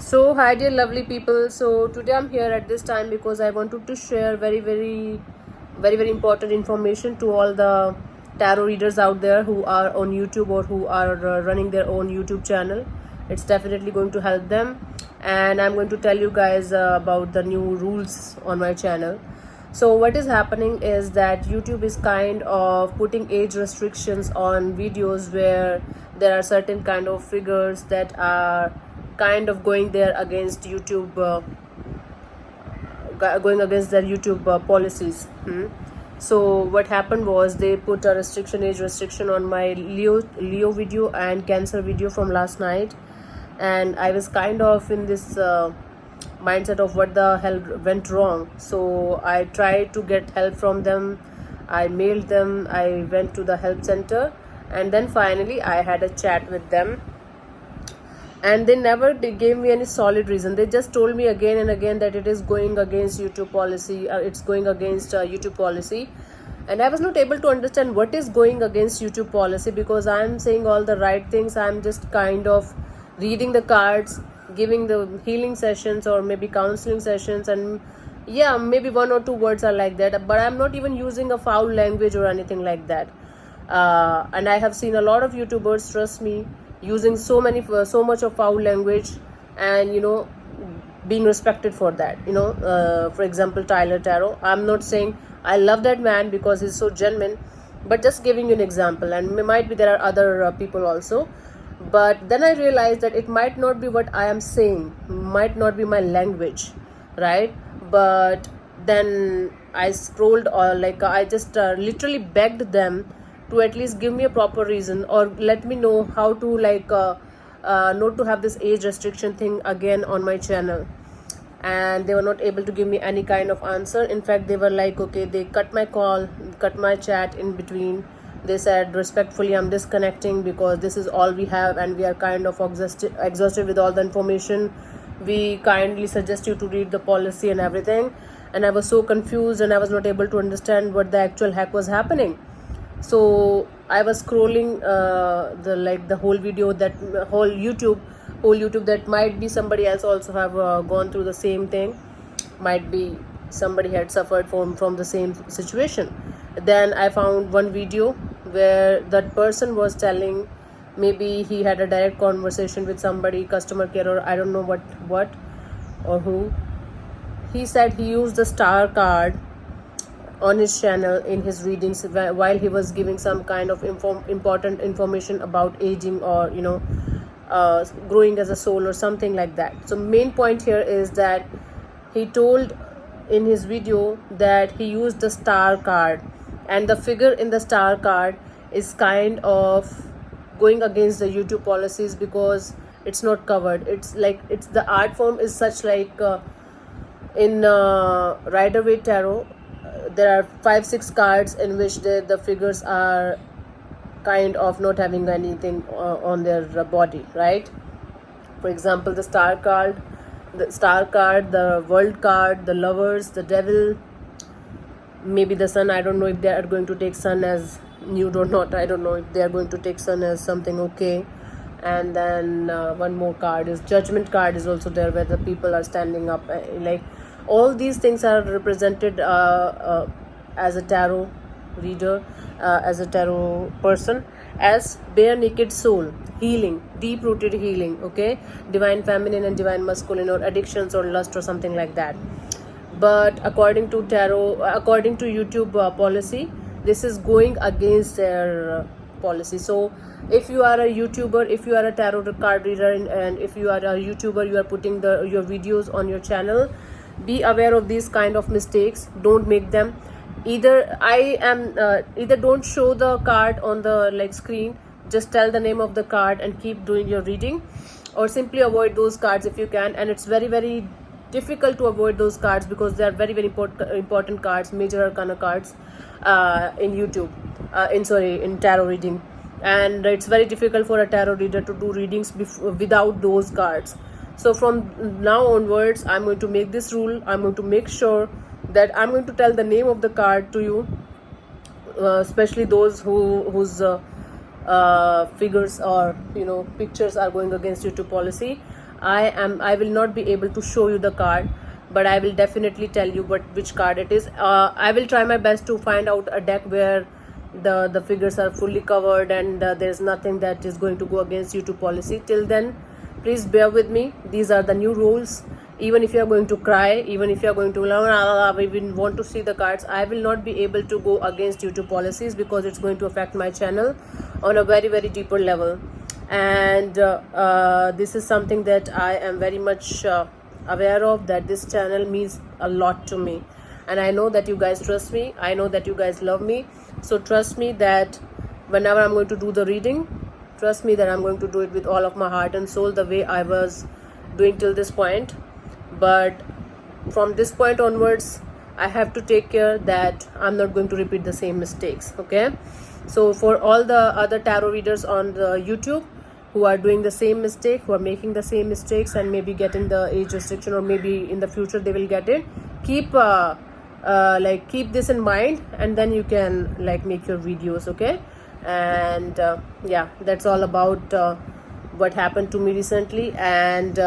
So, hi dear lovely people. So, today I'm here at this time because I wanted to share very important information to all the tarot readers out there who are on YouTube or who are running their own YouTube channel. It's definitely going to help them, and I'm going to tell you guys about the new rules on my channel. So, what is happening is that YouTube is kind of putting age restrictions on videos where there are certain kind of figures that are kind of going there against YouTube, going against their YouTube policies. So what happened was they put a age restriction on my Leo video and Cancer video from last night, and I was kind of in this mindset of what the hell went wrong. So I tried to get help from them. I mailed them. I went to the help center, and then finally I had a chat with them, and they never gave me any solid reason. They just told me again and again that it is going against YouTube policy, it's going against YouTube policy. And I was not able to understand what is going against YouTube policy, because I'm saying all the right things. I'm just kind of reading the cards, giving the healing sessions or maybe counseling sessions, and yeah, maybe one or two words are like that, but I'm not even using a foul language or anything like that. And I have seen a lot of YouTubers, trust me, using so much of foul language, and being respected for that. For example, Tyler Tarot. I'm not saying I love that man because he's so genuine, but just giving you an example, and might be there are other people also. But then I realized that it might not be what I am saying, might not be my language, right? But then I scrolled, or like I just literally begged them to at least give me a proper reason, or let me know how to not to have this age restriction thing again on my channel. And they were not able to give me any kind of answer. In fact, they were like, okay, they cut my call, cut my chat in between. They said respectfully, I'm disconnecting because this is all we have and we are kind of exhausted with all the information. We kindly suggest you to read the policy and everything. And I was so confused, and I was not able to understand what the actual heck was happening. So I was scrolling the whole video, that whole YouTube, that might be somebody else also have gone through the same thing, might be somebody had suffered from the same situation. Then I found one video where that person was telling, maybe he had a direct conversation with somebody, customer care, or I don't know what or who. He said he used the star card on his channel in his readings while he was giving some kind of important information about aging, or growing as a soul or something like that. So main point here is that he told in his video that he used the star card, and the figure in the star card is kind of going against the YouTube policies because it's not covered. It's the art form is such like in Rider-Waite Tarot, there are 5-6 cards in which the figures are kind of not having anything on their body, right? For example, the star card, the world card, the lovers, the devil, maybe the sun. I don't know if they are going to take sun as nude or not. I don't know if they are going to take sun as something okay. And then one more card is judgment card is also there, where the people are standing up, like all these things are represented as a tarot reader, as a tarot person, as bare naked soul, healing, deep rooted healing, okay, divine feminine and divine masculine, or addictions or lust or something like that. But according to YouTube policy, this is going against their policy. So if you are a YouTuber, if you are a tarot card reader, and if you are a YouTuber, you are putting your videos on your channel, be aware of these kind of mistakes. Don't make them. Either don't show the card on the screen, just tell the name of the card and keep doing your reading, or simply avoid those cards if you can. And it's very difficult to avoid those cards because they are very important cards, major arcana cards in YouTube, in tarot reading. And it's very difficult for a tarot reader to do readings without those cards. So from now onwards, I'm going to make this rule. I'm going to make sure that I'm going to tell the name of the card to you, especially those whose figures or pictures are going against YouTube policy. I will not be able to show you the card, but I will definitely tell you which card it is. I will try my best to find out a deck where the figures are fully covered and there's nothing that is going to go against YouTube policy. Till then, please bear with me. These are the new rules. Even if you are going to cry, even if you are going to even want to see the cards, I will not be able to go against YouTube policies because it's going to affect my channel on a very, very deeper level. And this is something that I am very much aware of, that this channel means a lot to me, and I know that you guys trust me, I know that you guys love me. So trust me that whenever I'm going to do the reading, trust me that I'm going to do it with all of my heart and soul, the way I was doing till this point. But from this point onwards, I have to take care that I'm not going to repeat the same mistakes. Okay, so for all the other tarot readers on the YouTube who are doing the same mistake, who are making the same mistakes and maybe getting the age restriction, or maybe in the future they will get it, keep keep this in mind, and then you can make your videos. Okay, and yeah, that's all about what happened to me recently. And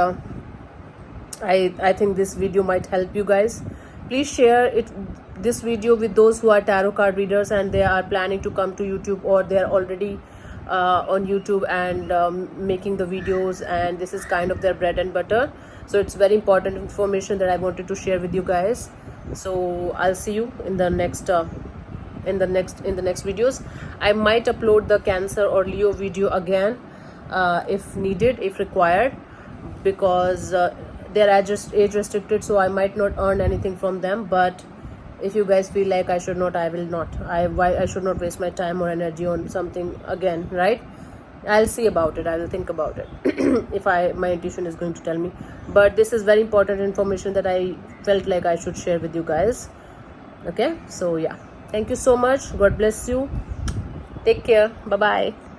I think this video might help you guys. Please share this video with those who are tarot card readers and they are planning to come to YouTube, or they are already on YouTube and making the videos, and this is kind of their bread and butter. So it's very important information that I wanted to share with you guys. So I'll see you in the next videos. I might upload the Cancer or Leo video again if needed, if required, because they're age restricted, so I might not earn anything from them. But if you guys feel like I should not, I will not. I should not waste my time or energy on something again, right? I'll see about it, I will think about it if my intuition is going to tell me. But this is very important information that I felt like I should share with you guys. Okay, so yeah, thank you so much. God bless you. Take care. Bye bye.